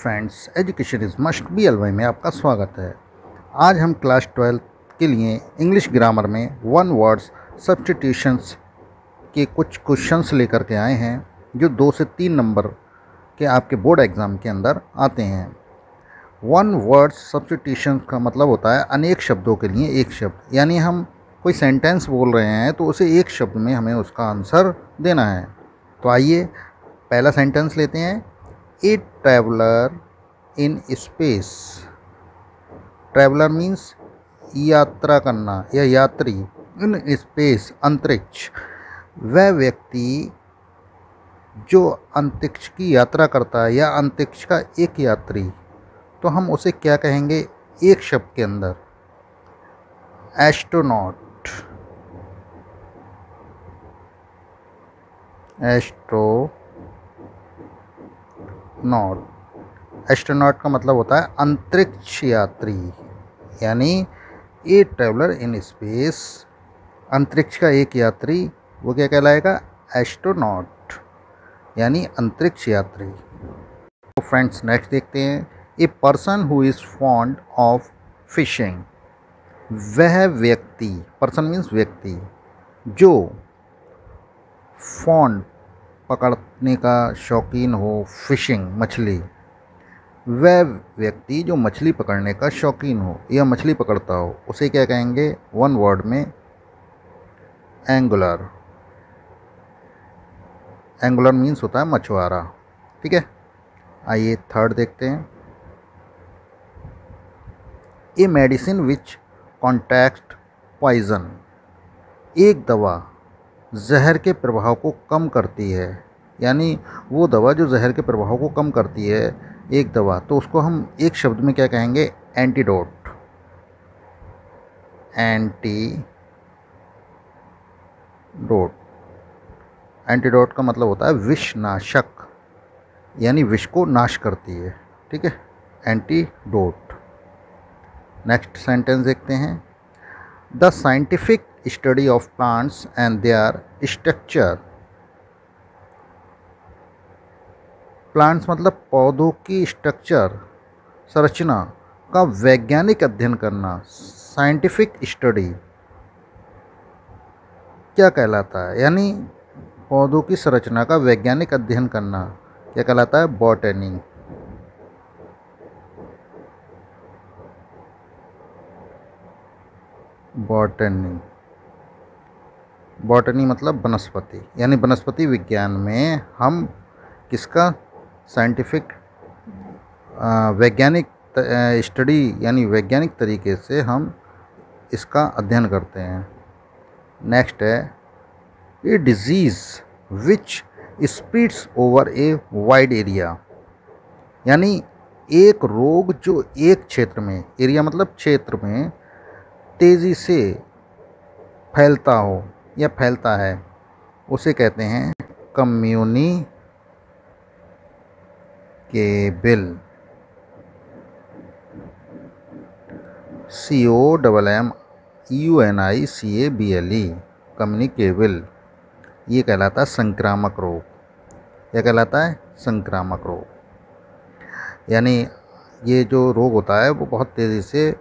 Friends, education is must be L Y में आपका स्वागत है। आज हम क्लास 12 के लिए इंग्लिश ग्रामर में वन वर्ड्स सब्स्टिट्यूशंस के कुछ क्वेश्चंस लेकर के आए हैं जो 2 से 3 नंबर के आपके बोर्ड एग्ज़ाम के अंदर आते हैं। वन वर्ड्स सब्स्टिट्यूशंस का मतलब होता है अनेक शब्दों के लिए एक शब्द, यानी हम कोई सेंटेंस बोल रहे हैं तो उसे एक शब्द में हमें उसका आंसर देना है। तो आइए पहला सेंटेंस लेते हैं। ए traveller in space. Traveller means यात्रा करना या यात्री, इन स्पेस अंतरिक्ष, वह व्यक्ति जो अंतरिक्ष की यात्रा करता है या अंतरिक्ष का एक यात्री, तो हम उसे क्या कहेंगे एक शब्द के अंदर? एस्ट्रोनॉट। एस्ट्रोनॉट का मतलब होता है अंतरिक्ष यात्री, यानी ए ट्रैवलर इन स्पेस, अंतरिक्ष का एक यात्री, वो क्या कहलाएगा? एस्ट्रोनॉट, यानी अंतरिक्ष यात्री। तो फ्रेंड्स नेक्स्ट देखते हैं। A person who is fond of fishing. वह व्यक्ति, पर्सन मीन्स व्यक्ति, जो फॉन्ड पकड़ने का शौकीन हो, फिशिंग मछली, वह व्यक्ति जो मछली पकड़ने का शौकीन हो या मछली पकड़ता हो, उसे क्या कहेंगे वन वर्ड में? एंगुलर। एंगुलर मीन्स होता है मछुआरा। ठीक है, आइए थर्ड देखते हैं। A medicine which contact poison. एक दवा जहर के प्रभाव को कम करती है, यानी वो दवा जो जहर के प्रभाव को कम करती है, एक दवा, तो उसको हम एक शब्द में क्या कहेंगे? एंटीडोट। एंटीडोट का मतलब होता है विषनाशक, यानी विष को नाश करती है। ठीक है, एंटीडोट। नेक्स्ट सेंटेंस देखते हैं। The scientific study of plants and there structure. Plants मतलब पौधों की स्ट्रक्चर, संरचना का वैज्ञानिक अध्ययन करना। साइंटिफिक स्टडी क्या कहलाता है? यानी पौधों की संरचना का वैज्ञानिक अध्ययन करना क्या कहलाता है? बॉटनी। बॉटनी मतलब वनस्पति, यानी वनस्पति विज्ञान में हम किसका साइंटिफिक वैज्ञानिक स्टडी, यानी वैज्ञानिक तरीके से हम इसका अध्ययन करते हैं। नेक्स्ट है ए disease which spreads over a wide area. यानी एक रोग जो एक क्षेत्र में, एरिया मतलब क्षेत्र में, तेज़ी से फैलता हो या फैलता है, उसे कहते हैं कम्युनिकेबल। COMMUNICABLE, communicable. ये कहलाता है संक्रामक रोग। यह कहलाता है संक्रामक रोग, यानी ये जो रोग होता है वो बहुत तेज़ी से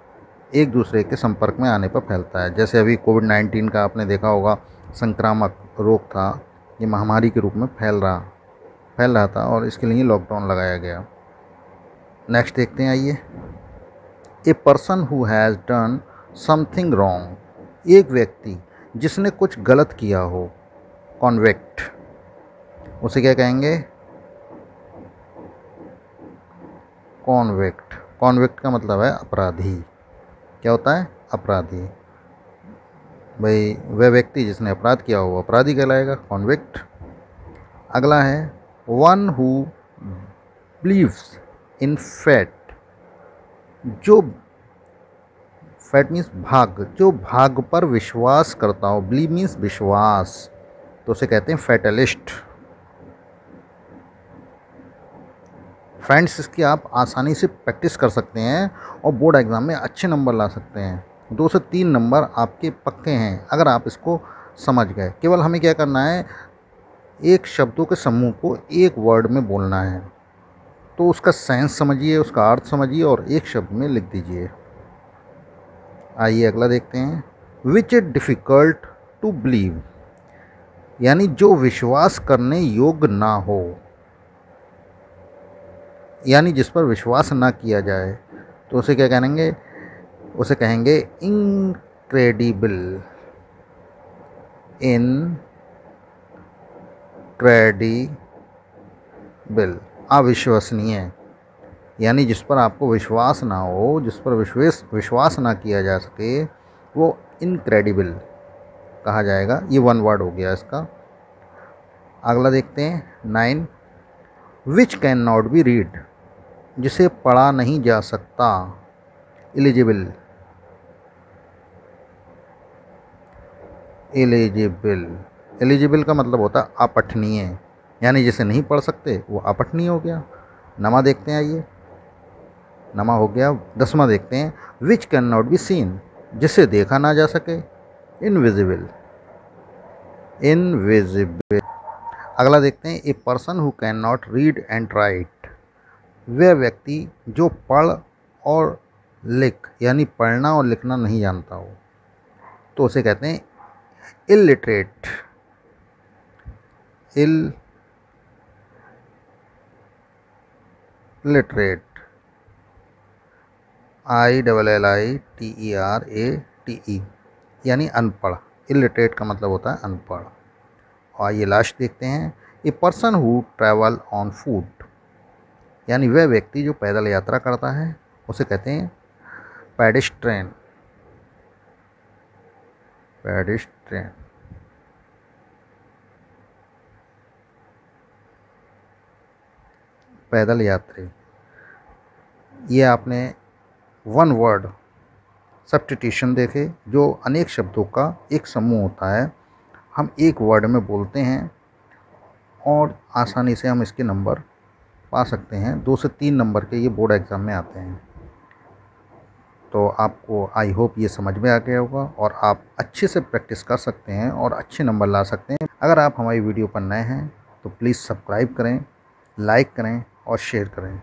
एक दूसरे के संपर्क में आने पर फैलता है। जैसे अभी कोविड-19 का आपने देखा होगा, संक्रामक रोग था, ये महामारी के रूप में फैल रहा था और इसके लिए लॉकडाउन लगाया गया। नेक्स्ट देखते हैं, आइए। A person who has done something wrong. एक व्यक्ति जिसने कुछ गलत किया हो, कॉन्विक्ट, उसे क्या कहेंगे? कॉन्विक्ट। कॉन्विक्ट का मतलब है अपराधी। क्या होता है? अपराधी। भाई वह व्यक्ति जिसने अपराध किया हो अपराधी कहलाएगा, कॉन्विक्ट। अगला है one who believes in fat. जो फैट मीन्स भाग्य, जो भाग्य पर विश्वास करता हो, बिलीव मीन्स विश्वास, तो उसे कहते हैं फैटलिस्ट। फ्रेंड्स इसकी आप आसानी से प्रैक्टिस कर सकते हैं और बोर्ड एग्ज़ाम में अच्छे नंबर ला सकते हैं। 2 से 3 नंबर आपके पक्के हैं अगर आप इसको समझ गए। केवल हमें क्या करना है? एक शब्दों के समूह को एक वर्ड में बोलना है। तो उसका सेंस समझिए, उसका अर्थ समझिए और एक शब्द में लिख दीजिए। आइए अगला देखते हैं। Which is difficult to believe, यानी जो विश्वास करने योग्य ना हो, यानी जिस पर विश्वास ना किया जाए, तो उसे क्या कहेंगे? उसे कहेंगे इनक्रेडिबल। इनक्रेडिबल, अविश्वसनीय, यानी जिस पर आपको विश्वास ना हो, जिस पर विश्वास ना किया जा सके, वो इनक्रेडिबल कहा जाएगा। ये वन वर्ड हो गया इसका। अगला देखते हैं 9, which can not be read, जिसे पढ़ा नहीं जा सकता, एलिजिबल। एलिजिबल का मतलब होता है अपठनीय, यानी जिसे नहीं पढ़ सकते वो अपठनीय हो गया। नमा देखते हैं, आइए नमा हो गया। 10वां देखते हैं, which can not be seen, जिसे देखा ना जा सके, इनविजिबल। अगला देखते हैं, a person who can not read and right, वह व्यक्ति जो पढ़ और लिख, यानी पढ़ना और लिखना नहीं जानता हो, तो उसे कहते हैं इलिटरेट। ILLITERATE, यानी अनपढ़। इलिटरेट का मतलब होता है अनपढ़। और ये लास्ट देखते हैं, a person who travel on foot, यानी वह व्यक्ति जो पैदल यात्रा करता है, उसे कहते हैं पेडेस्ट्रियन। पैदल यात्री। ये आपने वन वर्ड सब्स्टिट्यूशन देखे, जो अनेक शब्दों का एक समूह होता है। हम एक वर्ड में बोलते हैं और आसानी से हम इसके नंबर पा सकते हैं। 2 से 3 नंबर के ये बोर्ड एग्ज़ाम में आते हैं। तो आपको आई होप ये समझ में आ गया होगा और आप अच्छे से प्रैक्टिस कर सकते हैं और अच्छे नंबर ला सकते हैं। अगर आप हमारी वीडियो पर नए हैं तो प्लीज़ सब्सक्राइब करें, लाइक करें और शेयर करें।